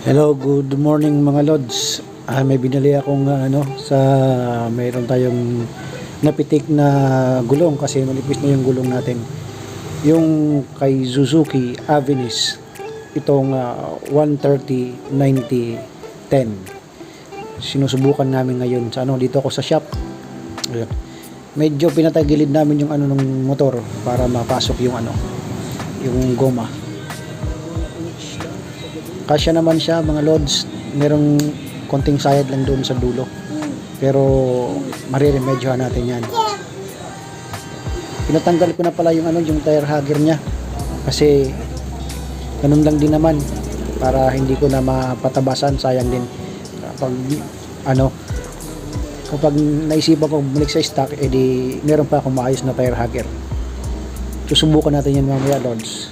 Hello, good morning mga lods. May binili akong mayroon tayong napitik na gulong kasi manipis na yung gulong natin. Yung kay Suzuki Avensis, itong 130/90/10. Sinusubukan namin ngayon sa dito ako sa shop. Ayun. Medyo pinatagilid namin yung ng motor para mapasok yung yung goma. Kasya naman siya mga lods, merong konting sayad lang doon sa dulo, pero mariremedyohan natin yan. Pinatanggal ko na pala yung yung tire hugger nya kasi ganun lang din naman para hindi ko na mapatabasan, sayang din kapag naisipan ko bumalik sa stock, edi meron pa akong maayos na tire hugger. Susubukan natin yan mamaya lods.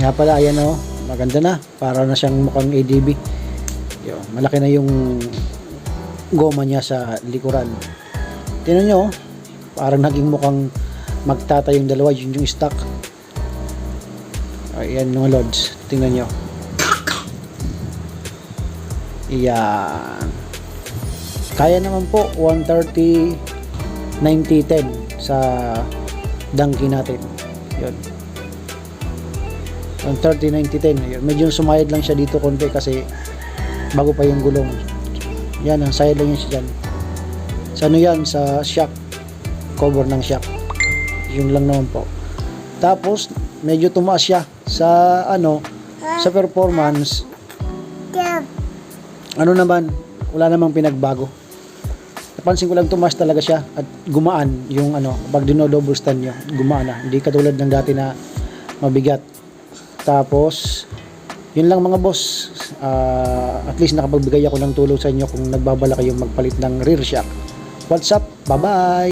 Nga pala, ayan maganda na, para na siyang mukhang ADB. Malaki na yung goma niya sa likuran. Tingnan nyo, parang naging mukhang magtata yung dalawa, yun yung stock. Ayan mga lods, tingnan nyo. Ayan, kaya naman po 130/90/10 sa donkey natin. Yun, 130/90/10. Medyo sumayad lang siya dito konti kasi bago pa yung gulong. Yan, ang sayad lang yan siya dyan. Sa yan, sa shock, cover ng shock. Yun lang naman po. Tapos medyo tumaas siya sa sa performance. Naman, wala namang pinagbago. Napansin ko lang tumaas talaga siya at gumaan yung pag dino-double stand nyo, gumaan na. Hindi katulad ng dati na mabigat. Tapos yun lang mga boss, at least nakapagbigay ako ng tulong sa inyo kung nagbabala kayong magpalit ng rear shock. What's up? Bye bye.